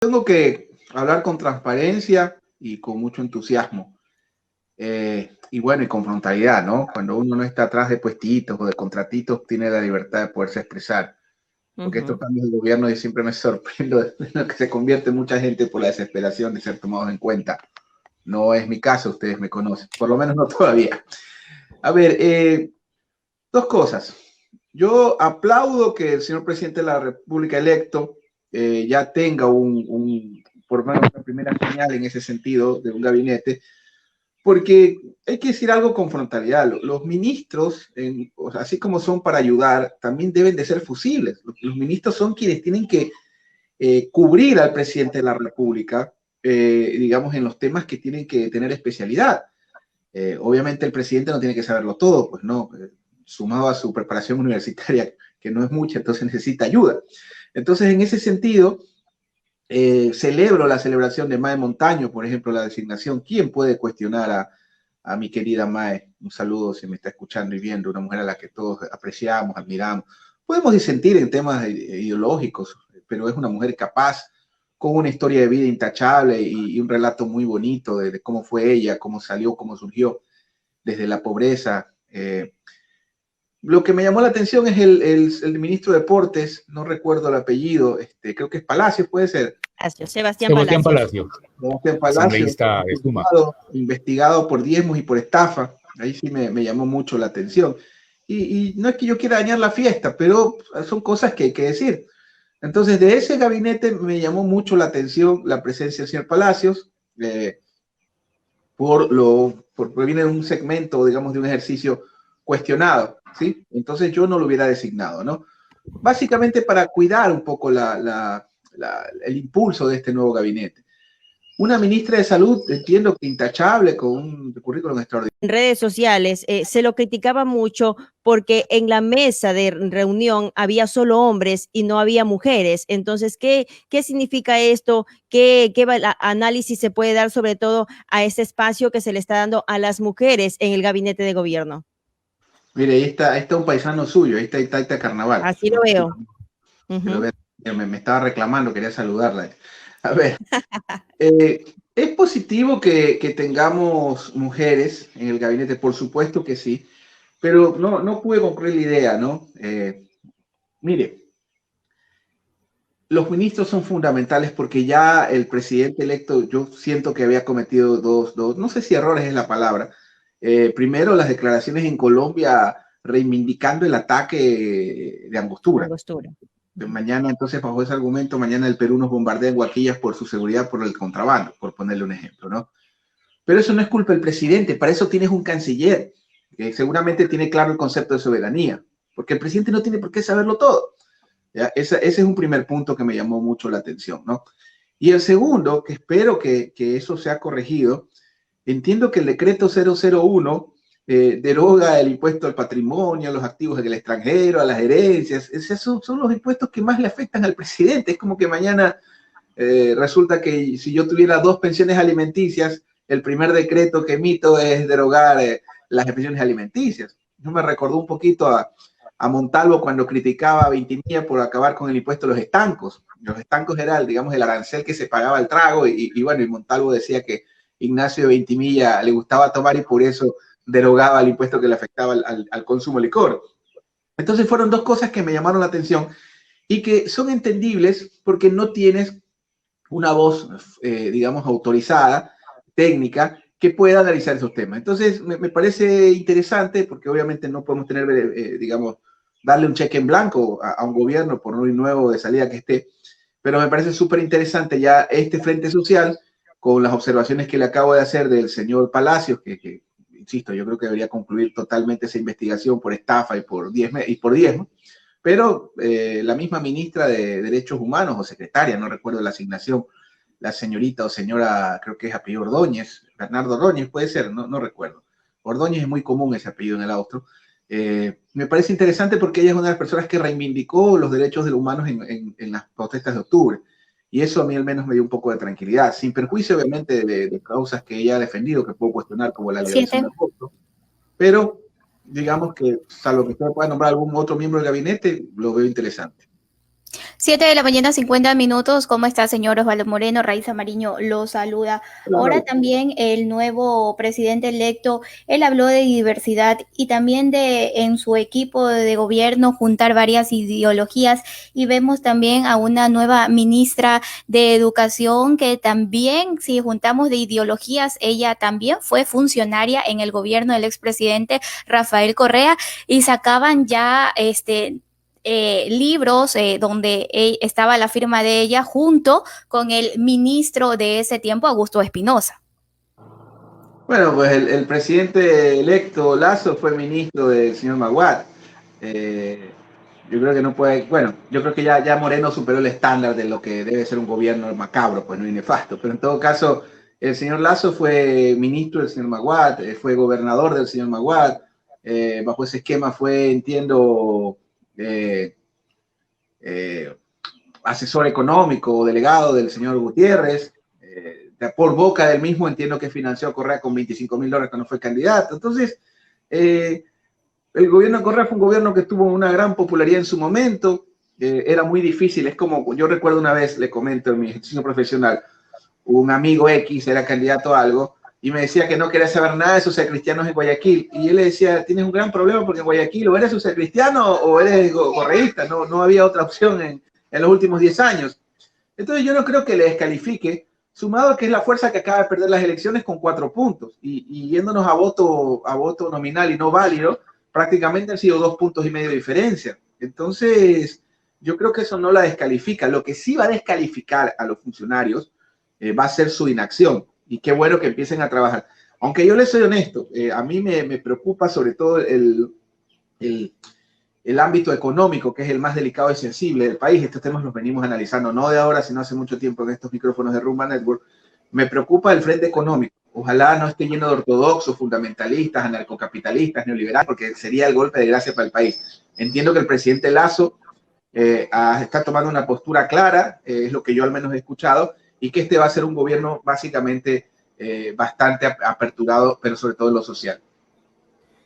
Tengo que hablar con transparencia y con mucho entusiasmo. Y bueno, y con frontalidad, ¿no? Cuando uno no está atrás de puestitos o de contratitos, tiene la libertad de poderse expresar. Porque estos cambios de gobierno yo siempre me sorprendo de lo que se convierte mucha gente por la desesperación de ser tomados en cuenta. No es mi caso, ustedes me conocen, por lo menos no todavía. A ver, dos cosas. Yo aplaudo que el señor presidente de la República electo ya tenga por lo menos una primera señal en ese sentido de un gabinete, porque hay que decir algo con frontalidad. Los ministros, así como son para ayudar, también deben de ser fusibles. Los ministros son quienes tienen que cubrir al presidente de la República, digamos, en los temas que tienen que tener especialidad. Obviamente el presidente no tiene que saberlo todo, pues no, sumado a su preparación universitaria, que no es mucha, entonces necesita ayuda. Entonces, en ese sentido, celebro la celebración de Mae Montaño, por ejemplo, la designación. ¿Quién puede cuestionar a mi querida Mae? Un saludo si me está escuchando y viendo, una mujer a la que todos apreciamos, admiramos. Podemos disentir en temas ideológicos, pero es una mujer capaz, con una historia de vida intachable y un relato muy bonito de cómo fue ella, cómo salió, cómo surgió desde la pobreza. Lo que me llamó la atención es el ministro de Deportes, no recuerdo el apellido, creo que es Palacios, puede ser. Sebastián Palacios. Sebastián Palacios, investigado por diezmos y por estafa. Ahí sí me llamó mucho la atención. Y no es que yo quiera dañar la fiesta, pero son cosas que hay que decir. Entonces, de ese gabinete me llamó mucho la atención la presencia del señor Palacios, porque viene de un segmento, digamos, de un ejercicio cuestionado, ¿sí? Entonces yo no lo hubiera designado, ¿no? Básicamente para cuidar un poco el impulso de este nuevo gabinete. Una ministra de Salud, entiendo que intachable, con un currículum extraordinario. En redes sociales se lo criticaba mucho porque en la mesa de reunión había solo hombres y no había mujeres. Entonces, ¿qué significa esto? ¿Qué análisis se puede dar sobre todo a ese espacio que se le está dando a las mujeres en el gabinete de gobierno? Mire, ahí está un paisano suyo, ahí está Itaita Carnaval. Así lo veo. Me estaba reclamando, quería saludarla. A ver, ¿es positivo que tengamos mujeres en el gabinete? Por supuesto que sí, pero no pude concluir la idea, ¿no? Mire, los ministros son fundamentales porque ya el presidente electo, yo siento que había cometido dos, no sé si errores es la palabra. Primero, las declaraciones en Colombia reivindicando el ataque de Angostura. Mañana, entonces, bajo ese argumento, mañana el Perú nos bombardea en Guaquillas por su seguridad, por el contrabando, por ponerle un ejemplo, ¿no? Pero eso no es culpa del presidente, para eso tienes un canciller, que seguramente tiene claro el concepto de soberanía, porque el presidente no tiene por qué saberlo todo. ¿Ya? Ese es un primer punto que me llamó mucho la atención, ¿no? Y el segundo, que espero que eso sea corregido, entiendo que el decreto 001 deroga el impuesto al patrimonio, a los activos en el extranjero, a las herencias. Esos son los impuestos que más le afectan al presidente. Es como que mañana resulta que si yo tuviera 2 pensiones alimenticias, el primer decreto que emito es derogar las pensiones alimenticias. Eso me recordó un poquito a Montalvo cuando criticaba a Vintimilla por acabar con el impuesto a los estancos. Los estancos era, digamos, el arancel que se pagaba al trago y bueno, y Montalvo decía que Ignacio de Vintimilla le gustaba tomar y por eso derogaba el impuesto que le afectaba al consumo de licor. Entonces fueron 2 cosas que me llamaron la atención y que son entendibles porque no tienes una voz, digamos, autorizada, técnica, que pueda analizar esos temas. Entonces me parece interesante porque obviamente no podemos tener, digamos, darle un cheque en blanco a un gobierno por muy nuevo de salida que esté, pero me parece súper interesante ya este frente social con las observaciones que le acabo de hacer del señor Palacios, que insisto, yo creo que debería concluir totalmente esa investigación por estafa y por diezmo, pero la misma ministra de Derechos Humanos o secretaria, no recuerdo la asignación, la señorita o señora, creo que es apellido Ordóñez, Bernardo Ordóñez puede ser, no recuerdo. Ordóñez es muy común ese apellido en el austro. Me parece interesante porque ella es una de las personas que reivindicó los derechos de los humanos en las protestas de octubre. Y eso a mí al menos me dio un poco de tranquilidad, sin perjuicio obviamente de causas que ella ha defendido, que puedo cuestionar como la liberación del aborto, pero digamos que salvo que usted pueda nombrar algún otro miembro del gabinete, lo veo interesante. 7 de la mañana, 50 minutos. ¿Cómo está, señor Osvaldo Moreno? Raiza Mariño lo saluda. Ahora Claro. también el nuevo presidente electo, él habló de diversidad y también de en su equipo de gobierno juntar varias ideologías, y vemos también a una nueva ministra de Educación que también, si juntamos de ideologías, ella también fue funcionaria en el gobierno del expresidente Rafael Correa, y sacaban ya libros donde estaba la firma de ella junto con el ministro de ese tiempo, Augusto Espinosa. Bueno, pues el presidente electo Lasso fue ministro del señor Maguad. Eh, yo creo que no puede, bueno, yo creo que ya Moreno superó el estándar de lo que debe ser un gobierno macabro, pues no y nefasto, pero en todo caso, el señor Lasso fue ministro del señor Maguad, fue gobernador del señor Maguad, bajo ese esquema fue, entiendo, eh, eh, asesor económico o delegado del señor Gutiérrez, por boca del mismo entiendo que financió a Correa con $25,000 cuando fue candidato. Entonces, el gobierno de Correa fue un gobierno que tuvo una gran popularidad en su momento, era muy difícil, es como, yo recuerdo una vez, le comento en mi ejercicio profesional, un amigo X era candidato a algo y me decía que no quería saber nada de socialcristianos en Guayaquil. Y yo le decía, tienes un gran problema porque en Guayaquil o eres socialcristiano o eres correísta, no había otra opción en los últimos 10 años. Entonces yo no creo que le descalifique, sumado a que es la fuerza que acaba de perder las elecciones con 4 puntos y yéndonos a voto nominal y no válido, prácticamente han sido 2,5 puntos de diferencia. Entonces yo creo que eso no la descalifica. Lo que sí va a descalificar a los funcionarios va a ser su inacción. Y qué bueno que empiecen a trabajar. Aunque yo les soy honesto, a mí me preocupa sobre todo el ámbito económico, que es el más delicado y sensible del país. Estos temas los venimos analizando, no de ahora, sino hace mucho tiempo en estos micrófonos de Rumba Network. Me preocupa el frente económico. Ojalá no esté lleno de ortodoxos, fundamentalistas, anarcocapitalistas, neoliberales, porque sería el golpe de gracia para el país. Entiendo que el presidente Lasso está tomando una postura clara, es lo que yo al menos he escuchado, y que este va a ser un gobierno básicamente bastante aperturado, pero sobre todo en lo social.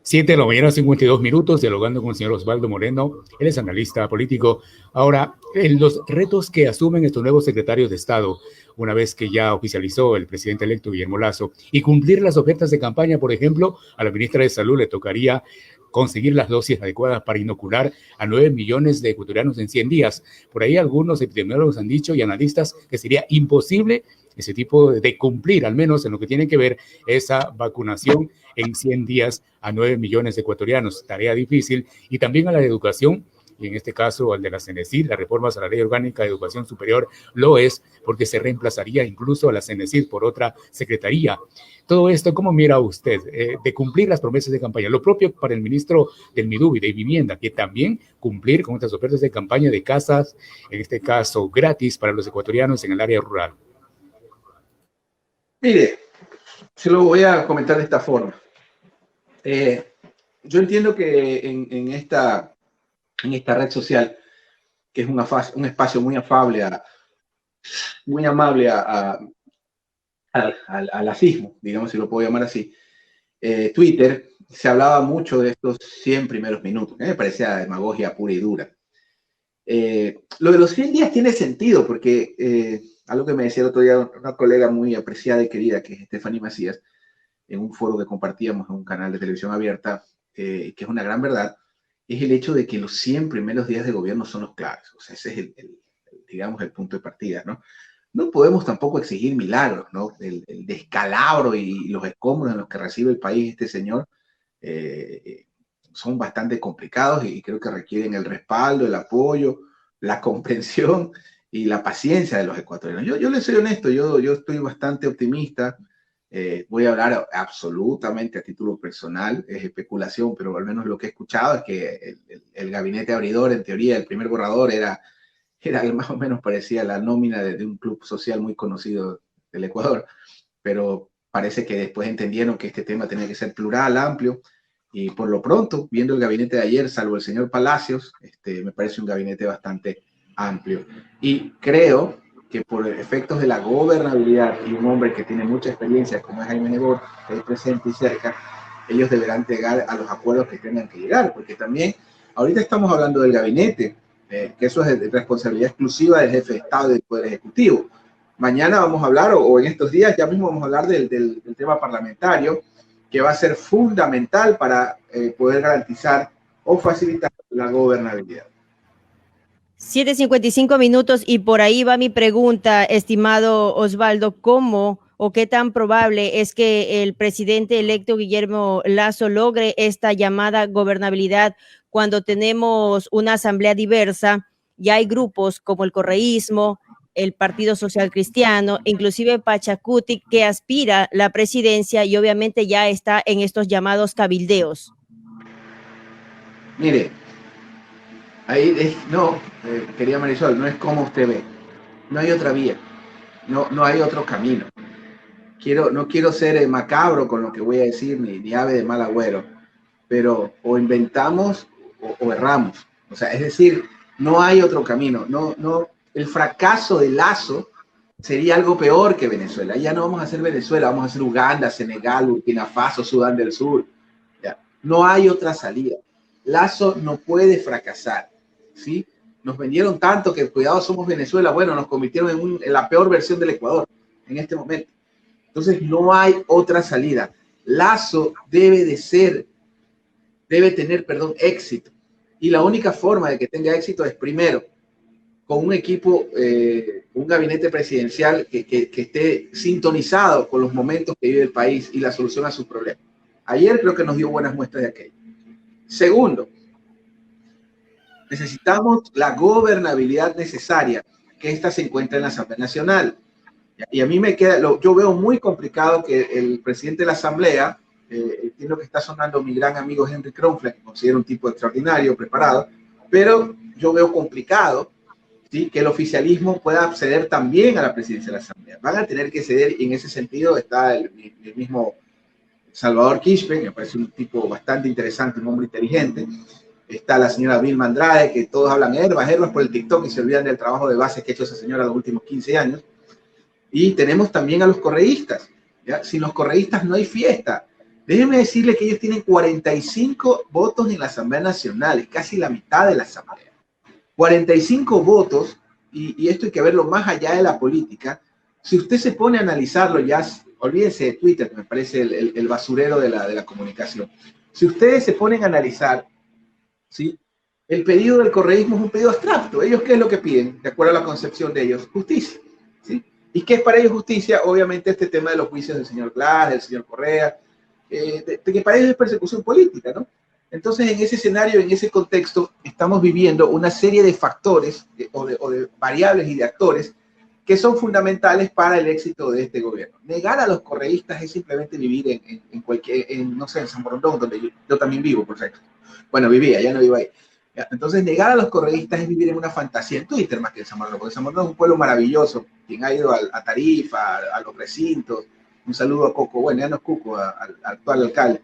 7 de la mañana, 52 minutos, dialogando con el señor Osvaldo Moreno. Él es analista político. Ahora, los retos que asumen estos nuevos secretarios de Estado, una vez que ya oficializó el presidente electo Guillermo Lasso, y cumplir las ofertas de campaña, por ejemplo, a la ministra de Salud le tocaría conseguir las dosis adecuadas para inocular a 9 millones de ecuatorianos en 100 días. Por ahí algunos epidemiólogos han dicho y analistas que sería imposible ese tipo de cumplir, al menos en lo que tiene que ver esa vacunación en 100 días a 9 millones de ecuatorianos. Tarea difícil. Y también a la educación, y en este caso al de la CENESID, la reforma a la Ley Orgánica de Educación Superior, lo es porque se reemplazaría incluso a la CENESID por otra secretaría. Todo esto, ¿cómo mira usted? De cumplir las promesas de campaña. Lo propio para el ministro del MIDUBI, de Vivienda, que también cumplir con estas ofertas de campaña de casas, en este caso gratis para los ecuatorianos en el área rural. Mire, se lo voy a comentar de esta forma. Yo entiendo que en esta red social, que es un espacio muy afable, muy amable al racismo, digamos si lo puedo llamar así, Twitter, se hablaba mucho de estos 100 primeros minutos, que me parecía demagogia pura y dura. Lo de los 100 días tiene sentido, porque algo que me decía el otro día una colega muy apreciada y querida, que es Stephanie Macías, en un foro que compartíamos en un canal de televisión abierta, que es una gran verdad, es el hecho de que los 100 primeros días de gobierno son los claves. O sea, ese es digamos, el punto de partida, ¿no? No podemos tampoco exigir milagros, ¿no? El descalabro y los escombros en los que recibe el país este señor son bastante complicados y creo que requieren el respaldo, el apoyo, la comprensión y la paciencia de los ecuatorianos. Yo les soy honesto, yo estoy bastante optimista. Voy a hablar absolutamente a título personal, es especulación, pero al menos lo que he escuchado es que el gabinete abridor, en teoría, el primer borrador era más o menos parecía la nómina de un club social muy conocido del Ecuador, pero parece que después entendieron que este tema tenía que ser plural, amplio, y por lo pronto, viendo el gabinete de ayer, salvo el señor Palacios, me parece un gabinete bastante amplio. Y creo que por efectos de la gobernabilidad y un hombre que tiene mucha experiencia como es Jaime Nebot, que es presente y cerca, ellos deberán llegar a los acuerdos que tengan que llegar, porque también ahorita estamos hablando del gabinete, que eso es de responsabilidad exclusiva del jefe de Estado y del Poder Ejecutivo. Mañana vamos a hablar, o en estos días ya mismo vamos a hablar del tema parlamentario, que va a ser fundamental para poder garantizar o facilitar la gobernabilidad. 7:55 minutos y por ahí va mi pregunta, estimado Osvaldo, ¿cómo o qué tan probable es que el presidente electo Guillermo Lasso logre esta llamada gobernabilidad cuando tenemos una asamblea diversa y hay grupos como el correísmo, el Partido Social Cristiano, inclusive Pachacuti, que aspira la presidencia y obviamente ya está en estos llamados cabildeos? Mire, ahí querida Marisol, no es como usted ve, no hay otra vía, no hay otro camino. No quiero ser macabro con lo que voy a decir, ni ave de mal agüero, pero o inventamos o erramos. O sea, es decir, no hay otro camino. El fracaso de Lasso sería algo peor que Venezuela. Ya no vamos a hacer Venezuela, vamos a hacer Uganda, Senegal, Burkina Faso, Sudán del Sur. Ya. No hay otra salida. Lasso no puede fracasar, ¿sí? Nos vendieron tanto que cuidado somos Venezuela. Bueno, nos convirtieron en la peor versión del Ecuador en este momento. Entonces no hay otra salida. Lasso debe tener éxito. Y la única forma de que tenga éxito es, primero, con un equipo, un gabinete presidencial que esté sintonizado con los momentos que vive el país y la solución a sus problemas. Ayer creo que nos dio buenas muestras de aquello. Segundo, necesitamos la gobernabilidad necesaria, que esta se encuentra en la Asamblea Nacional. Y a mí yo veo muy complicado que el presidente de la Asamblea, entiendo que está sonando mi gran amigo Henry Kronfeld, que considero un tipo extraordinario, preparado, pero yo veo complicado, ¿sí?, que el oficialismo pueda acceder también a la presidencia de la Asamblea. Van a tener que ceder, y en ese sentido está el mismo Salvador Quispe, me parece un tipo bastante interesante, un hombre inteligente. Está la señora Vilma Andrade, que todos hablan herbas por el TikTok y se olvidan del trabajo de base que ha hecho esa señora los últimos 15 años. Y tenemos también a los correístas, ¿ya? Sin los correístas no hay fiesta. Déjenme decirle que ellos tienen 45 votos en la Asamblea Nacional, es casi la mitad de la Asamblea. 45 votos, y esto hay que verlo más allá de la política. Si usted se pone a analizarlo, ya olvídense de Twitter, que me parece el basurero de la comunicación. Si ustedes se ponen a analizar, ¿sí?, el pedido del correísmo es un pedido abstracto. ¿Ellos qué es lo que piden? De acuerdo a la concepción de ellos, justicia, ¿sí? ¿Y qué es para ellos justicia? Obviamente este tema de los juicios del señor Glass, del señor Correa, que para ellos es persecución política, ¿no? Entonces, en ese escenario, en ese contexto, estamos viviendo una serie de factores o de variables y de actores que son fundamentales para el éxito de este gobierno. Negar a los correístas es simplemente vivir no sé, en San Borondón, donde yo también vivo, por cierto. Bueno, vivía, ya no vivo ahí. Entonces, negar a los correístas es vivir en una fantasía en Twitter más que en San Borondón, porque San Borondón es un pueblo maravilloso. Quien ha ido a Tarifa, a los recintos, un saludo a Coco, bueno, ya no es Cuco, al actual alcalde.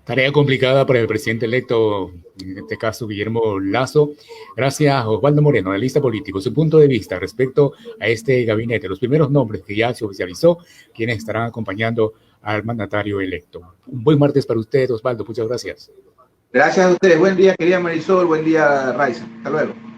Tarea complicada para el presidente electo, en este caso Guillermo Lasso. Gracias, Osvaldo Moreno, analista político. Su punto de vista respecto a este gabinete, los primeros nombres que ya se oficializó, quienes estarán acompañando al mandatario electo. Un buen martes para usted, Osvaldo. Muchas gracias. Gracias a ustedes. Buen día, querida Marisol. Buen día, Raiza. Hasta luego.